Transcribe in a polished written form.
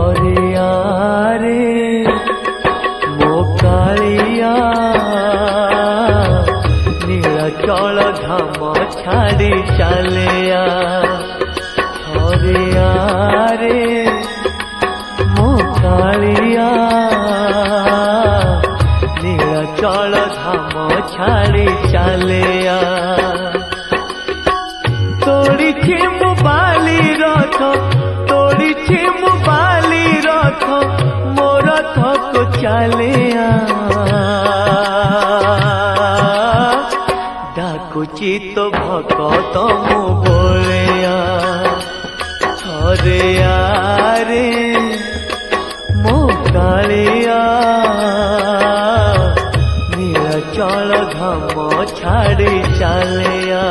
हरिया रे मो कालिया नीलाचल धाम छाड़ी चलिया हरिया रे मो कालिया नीलाचल धाम छाड़ी चलिया तोड़ी मु बाली रथ तोड़ी मु बाली रथ मो रथ को चलिया डाकुची तो भकत मु बोलिया हरिया रे मो कालिया नीलाचल धाम छाड़ी चलिया।